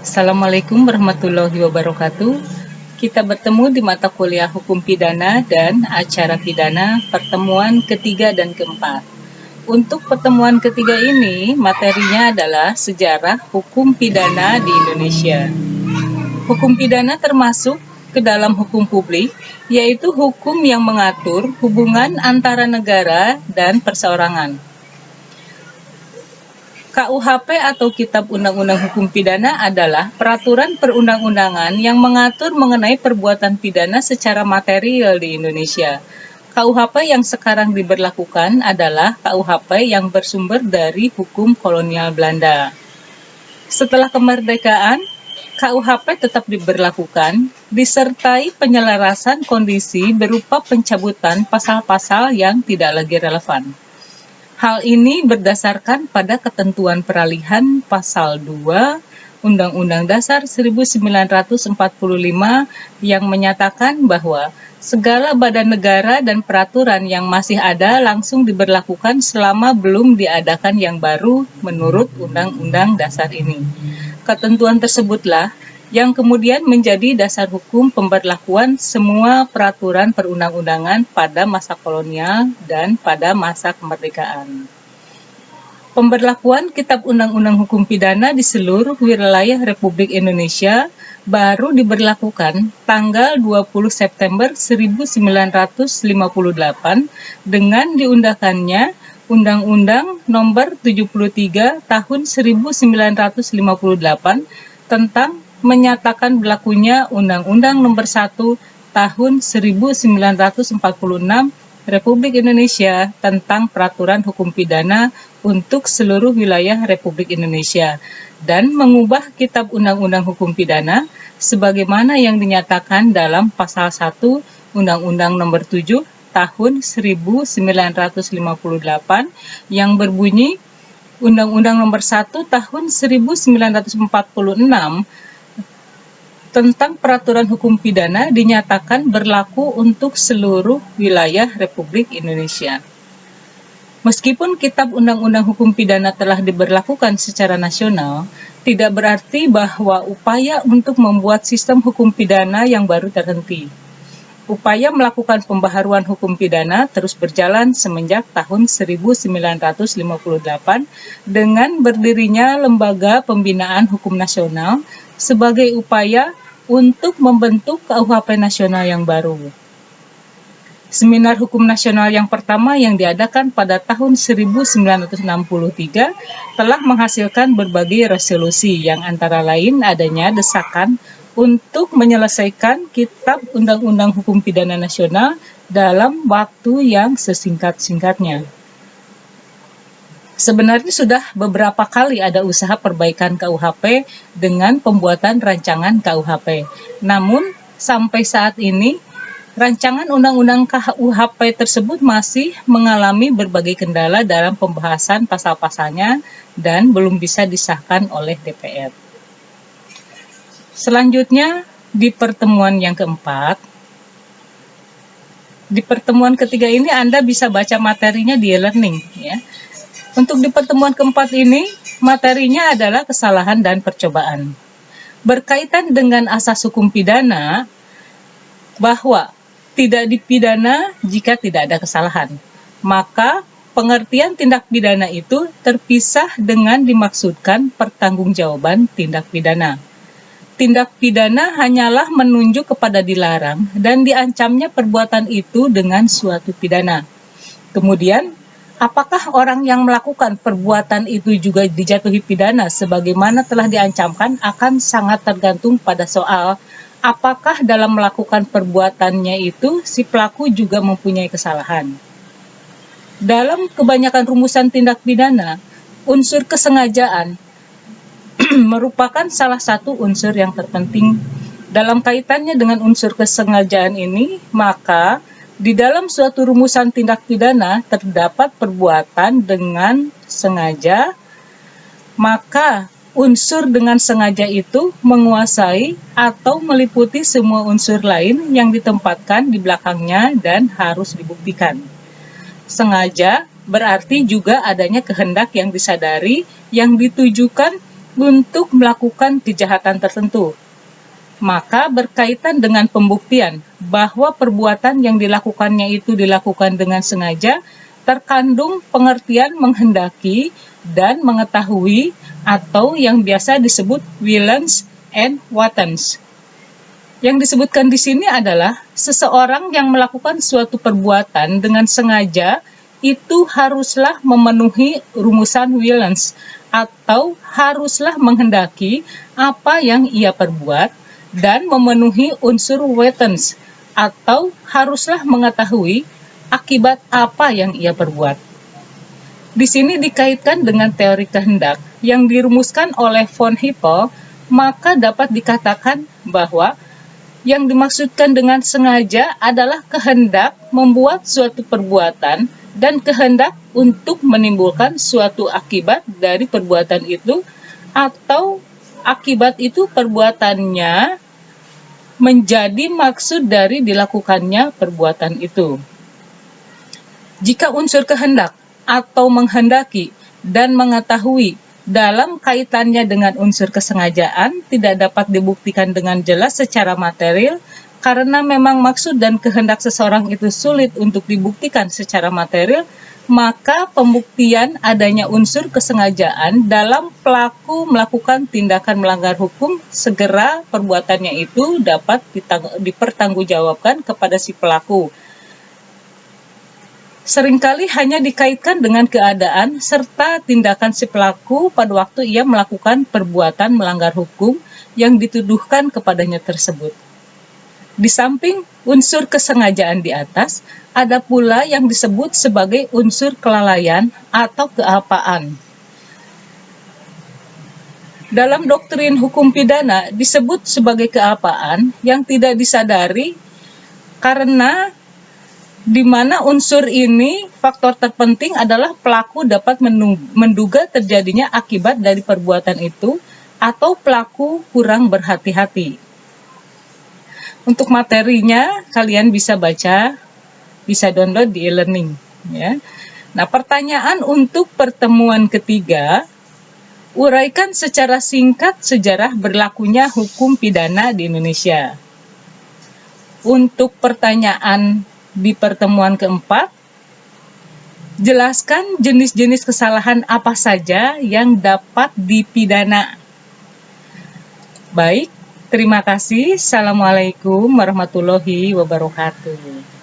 Assalamualaikum warahmatullahi wabarakatuh. Kita bertemu di mata kuliah Hukum Pidana dan Acara Pidana pertemuan ketiga dan keempat. Untuk pertemuan ketiga ini, materinya adalah sejarah hukum pidana di Indonesia. Hukum pidana termasuk ke dalam hukum publik, yaitu hukum yang mengatur hubungan antara negara dan perseorangan. KUHP atau Kitab Undang-Undang Hukum Pidana adalah peraturan perundang-undangan yang mengatur mengenai perbuatan pidana secara material di Indonesia. KUHP yang sekarang diberlakukan adalah KUHP yang bersumber dari hukum kolonial Belanda. Setelah kemerdekaan, KUHP tetap diberlakukan, disertai penyelarasan kondisi berupa pencabutan pasal-pasal yang tidak lagi relevan. Hal ini berdasarkan pada ketentuan peralihan Pasal 2 Undang-Undang Dasar 1945 yang menyatakan bahwa segala badan negara dan peraturan yang masih ada langsung diberlakukan selama belum diadakan yang baru menurut Undang-Undang Dasar ini. Ketentuan tersebutlah yang kemudian menjadi dasar hukum pemberlakuan semua peraturan perundang-undangan pada masa kolonial dan pada masa kemerdekaan. Pemberlakuan Kitab Undang-Undang Hukum Pidana di seluruh wilayah Republik Indonesia baru diberlakukan tanggal 20 September 1958 dengan diundangkannya Undang-Undang Nomor 73 Tahun 1958 tentang menyatakan berlakunya Undang-Undang Nomor 1 Tahun 1946 Republik Indonesia tentang peraturan hukum pidana untuk seluruh wilayah Republik Indonesia dan mengubah Kitab Undang-Undang Hukum Pidana sebagaimana yang dinyatakan dalam Pasal 1 Undang-Undang Nomor 7 Tahun 1958 yang berbunyi Undang-Undang Nomor 1 Tahun 1946 tentang peraturan hukum pidana dinyatakan berlaku untuk seluruh wilayah Republik Indonesia. Meskipun Kitab Undang-Undang Hukum Pidana telah diberlakukan secara nasional, tidak berarti bahwa upaya untuk membuat sistem hukum pidana yang baru terhenti. Upaya melakukan pembaharuan hukum pidana terus berjalan semenjak tahun 1958 dengan berdirinya Lembaga Pembinaan Hukum Nasional sebagai upaya untuk membentuk KUHP nasional yang baru. Seminar Hukum Nasional yang pertama yang diadakan pada tahun 1963 telah menghasilkan berbagai resolusi yang antara lain adanya desakan untuk menyelesaikan Kitab Undang-Undang Hukum Pidana Nasional dalam waktu yang sesingkat-singkatnya. Sebenarnya sudah beberapa kali ada usaha perbaikan KUHP dengan pembuatan rancangan KUHP. Namun, sampai saat ini, rancangan undang-undang KUHP tersebut masih mengalami berbagai kendala dalam pembahasan pasal-pasalnya dan belum bisa disahkan oleh DPR. Selanjutnya, di pertemuan yang keempat, di pertemuan ketiga ini Anda bisa baca materinya di e-learning, ya. Untuk di pertemuan keempat ini, materinya adalah kesalahan dan percobaan. Berkaitan dengan asas hukum pidana, bahwa tidak dipidana jika tidak ada kesalahan. Maka, pengertian tindak pidana itu terpisah dengan dimaksudkan pertanggungjawaban tindak pidana. Tindak pidana hanyalah menunjuk kepada dilarang dan diancamnya perbuatan itu dengan suatu pidana. Kemudian, apakah orang yang melakukan perbuatan itu juga dijatuhi pidana sebagaimana telah diancamkan akan sangat tergantung pada soal apakah dalam melakukan perbuatannya itu si pelaku juga mempunyai kesalahan. Dalam kebanyakan rumusan tindak pidana, unsur kesengajaan merupakan salah satu unsur yang terpenting. Dalam kaitannya dengan unsur kesengajaan ini, maka di dalam suatu rumusan tindak pidana terdapat perbuatan dengan sengaja, maka unsur dengan sengaja itu menguasai atau meliputi semua unsur lain yang ditempatkan di belakangnya dan harus dibuktikan. Sengaja berarti juga adanya kehendak yang disadari yang ditujukan untuk melakukan kejahatan tertentu. Maka berkaitan dengan pembuktian bahwa perbuatan yang dilakukannya itu dilakukan dengan sengaja, terkandung pengertian menghendaki dan mengetahui atau yang biasa disebut willens and wattens. Yang disebutkan di sini adalah seseorang yang melakukan suatu perbuatan dengan sengaja itu haruslah memenuhi rumusan willens atau haruslah menghendaki apa yang ia perbuat dan memenuhi unsur wattens atau haruslah mengetahui akibat apa yang ia perbuat. Di sini dikaitkan dengan teori kehendak yang dirumuskan oleh von Hippel, maka dapat dikatakan bahwa yang dimaksudkan dengan sengaja adalah kehendak membuat suatu perbuatan dan kehendak untuk menimbulkan suatu akibat dari perbuatan itu, atau akibat itu perbuatannya menjadi maksud dari dilakukannya perbuatan itu. Jika unsur kehendak atau menghendaki dan mengetahui dalam kaitannya dengan unsur kesengajaan tidak dapat dibuktikan dengan jelas secara material, karena memang maksud dan kehendak seseorang itu sulit untuk dibuktikan secara material, maka pembuktian adanya unsur kesengajaan dalam pelaku melakukan tindakan melanggar hukum, segera perbuatannya itu dapat dipertanggungjawabkan kepada si pelaku. Seringkali hanya dikaitkan dengan keadaan serta tindakan si pelaku pada waktu ia melakukan perbuatan melanggar hukum yang dituduhkan kepadanya tersebut. Di samping unsur kesengajaan di atas, ada pula yang disebut sebagai unsur kelalaian atau keapaan. Dalam doktrin hukum pidana disebut sebagai keapaan yang tidak disadari, karena di mana unsur ini faktor terpenting adalah pelaku dapat menduga terjadinya akibat dari perbuatan itu atau pelaku kurang berhati-hati. Untuk materinya kalian bisa baca, bisa download di e-learning ya. Nah, pertanyaan untuk pertemuan ketiga, uraikan secara singkat sejarah berlakunya hukum pidana di Indonesia. Untuk pertanyaan di pertemuan keempat, jelaskan jenis-jenis kesalahan apa saja yang dapat dipidana. Baik, terima kasih. Assalamualaikum warahmatullahi wabarakatuh.